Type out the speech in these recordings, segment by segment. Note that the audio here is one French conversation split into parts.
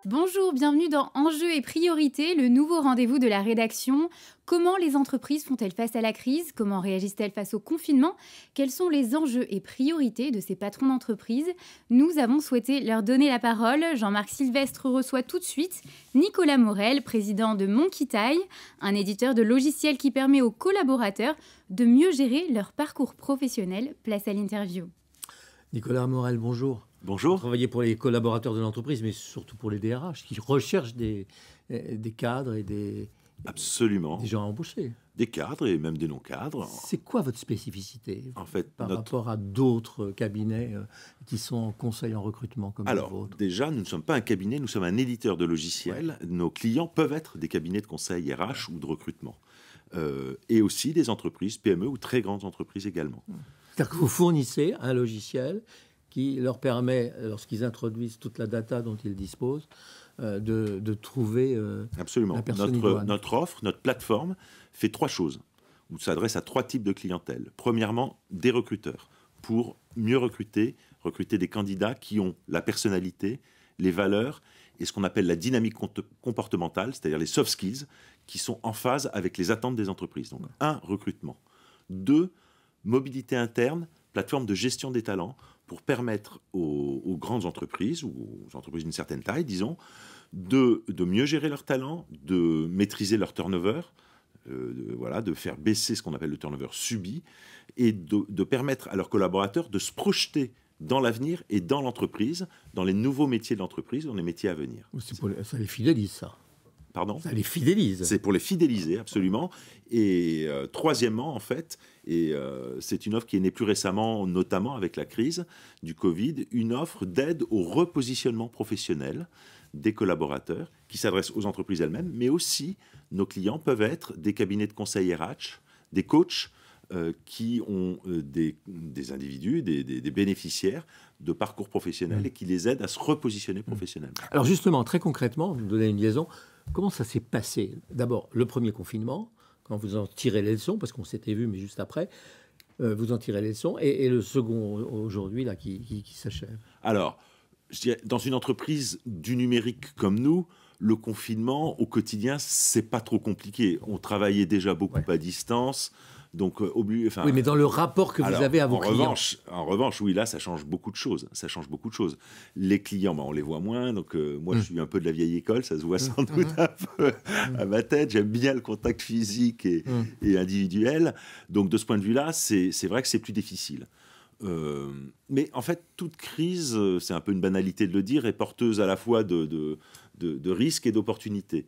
Bonjour, bienvenue dans Enjeux et priorités, le nouveau rendez-vous de la rédaction. Comment les entreprises font-elles face à la crise? Comment réagissent-elles face au confinement? Quels sont les enjeux et priorités de ces patrons d'entreprise? Nous avons souhaité leur donner la parole. Jean-Marc Sylvestre reçoit tout de suite Nicolas Morel, président de Monkey, un éditeur de logiciels qui permet aux collaborateurs de mieux gérer leur parcours professionnel. Place à l'interview. Nicolas Morel, bonjour. Bonjour. Vous travaillez pour les collaborateurs de l'entreprise, mais surtout pour les DRH, qui recherchent des cadres et des gens à embaucher. Des cadres et même des non-cadres. C'est quoi votre spécificité en fait, par rapport à d'autres cabinets qui sont en conseil en recrutement comme le vôtre? Déjà, nous ne sommes pas un cabinet, nous sommes un éditeur de logiciels. Ouais. Nos clients peuvent être des cabinets de conseil RH ou de recrutement. Et aussi des entreprises, PME ou très grandes entreprises également. C'est-à-dire que vous fournissez un logiciel qui leur permet, lorsqu'ils introduisent toute la data dont ils disposent, de trouver Absolument. la personne Notre offre, notre plateforme fait trois choses, ou s'adresse à trois types de clientèle. Premièrement, des recruteurs, pour mieux recruter des candidats qui ont la personnalité, les valeurs et ce qu'on appelle la dynamique comportementale, c'est-à-dire les soft skills, qui sont en phase avec les attentes des entreprises. Donc, un, recrutement. Deux, mobilité interne, plateforme de gestion des talents, pour permettre aux grandes entreprises, ou aux entreprises d'une certaine taille, disons, de mieux gérer leurs talents, de maîtriser leur turnover, de faire baisser ce qu'on appelle le turnover subi, et de permettre à leurs collaborateurs de se projeter dans l'avenir et dans l'entreprise, dans les nouveaux métiers de l'entreprise, dans les métiers à venir. Ça les fidélise, ça. Pardon ? Ça les fidélise. C'est pour les fidéliser, absolument. Et troisièmement, en fait, c'est une offre qui est née plus récemment, notamment avec la crise du Covid, une offre d'aide au repositionnement professionnel des collaborateurs qui s'adresse aux entreprises elles-mêmes, mais aussi nos clients peuvent être des cabinets de conseil RH, des coachs qui ont des individus, des bénéficiaires de parcours professionnels et qui les aident à se repositionner professionnellement. Alors justement, très concrètement, vous donnez une liaison. Comment ça s'est passé? D'abord, le premier confinement, quand vous en tirez les leçons, parce qu'on s'était vu, mais juste après, vous en tirez les leçons, et le second aujourd'hui, là, qui s'achève. Alors, je dirais, dans une entreprise du numérique comme nous, le confinement, au quotidien, c'est pas trop compliqué. On travaillait déjà beaucoup à distance. Donc, oui, mais dans le rapport que vous avez à vos clients. En revanche, oui, là, ça change beaucoup de choses. Les clients, on les voit moins. Donc, moi, je suis un peu de la vieille école. Ça se voit sans doute un peu à ma tête. J'aime bien le contact physique et individuel. Donc, de ce point de vue-là, c'est vrai que c'est plus difficile. Mais en fait, toute crise, c'est un peu une banalité de le dire, est porteuse à la fois de risques et d'opportunités.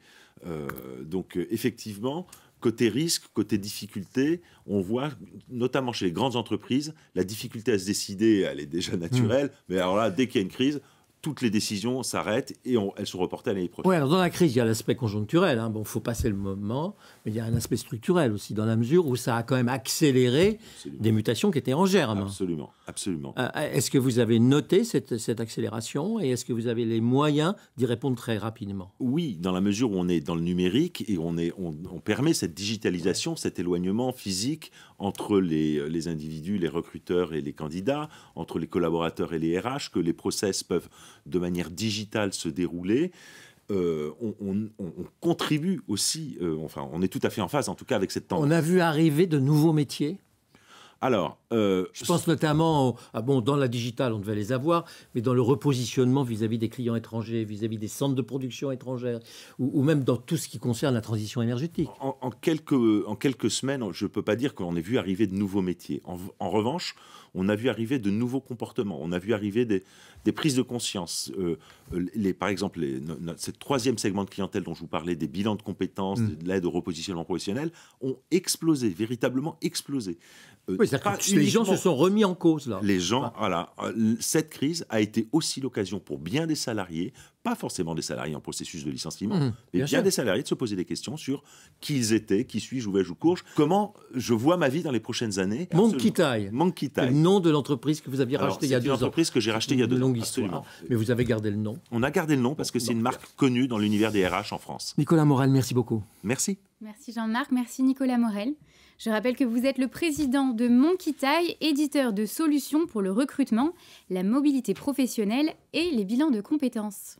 Donc, effectivement, côté risque, côté difficulté, on voit, notamment chez les grandes entreprises, la difficulté à se décider, elle est déjà naturelle, mais alors là, dès qu'il y a une crise, toutes les décisions s'arrêtent et elles sont reportées à l'année prochaine. Oui, alors dans la crise, il y a l'aspect conjoncturel. Bon, il faut passer le moment, mais il y a un aspect structurel aussi, dans la mesure où ça a quand même accéléré des mutations qui étaient en germe. Absolument, absolument. Est-ce que vous avez noté cette accélération et est-ce que vous avez les moyens d'y répondre très rapidement? Oui, dans la mesure où on est dans le numérique et on permet cette digitalisation, cet éloignement physique entre les individus, les recruteurs et les candidats, entre les collaborateurs et les RH, que les process peuvent de manière digitale se dérouler. On contribue aussi, on est tout à fait en phase, en tout cas, avec cette tendance. On a vu arriver de nouveaux métiers. Alors, je pense notamment, dans la digitale, on devait les avoir, mais dans le repositionnement vis-à-vis des clients étrangers, vis-à-vis des centres de production étrangères, ou même dans tout ce qui concerne la transition énergétique. En quelques semaines, je ne peux pas dire qu'on ait vu arriver de nouveaux métiers. En revanche, on a vu arriver de nouveaux comportements. On a vu arriver des prises de conscience. Par exemple, ce troisième segment de clientèle dont je vous parlais, des bilans de compétences, de l'aide au repositionnement professionnel, ont explosé, véritablement explosé. Oui, les gens se sont remis en cause, là. Les gens, voilà. Cette crise a été aussi l'occasion pour bien des salariés, pas forcément des salariés en processus de licenciement, mais bien des salariés de se poser des questions sur qui ils étaient, qui suis-je, où vais-je, où cours-je, comment je vois ma vie dans les prochaines années. Monkey, c'est le nom de l'entreprise que vous aviez racheté il y a 2 ans. C'est une entreprise que j'ai rachetée il y a 2 ans. Longue histoire. Mais vous avez gardé le nom. On a gardé le nom parce que c'est une marque connue dans l'univers des RH en France. Nicolas Morel, merci beaucoup. Merci. Merci Jean-Marc, merci Nicolas Morel. Je rappelle que vous êtes le président de Monkey, éditeur de solutions pour le recrutement, la mobilité professionnelle et les bilans de compétences.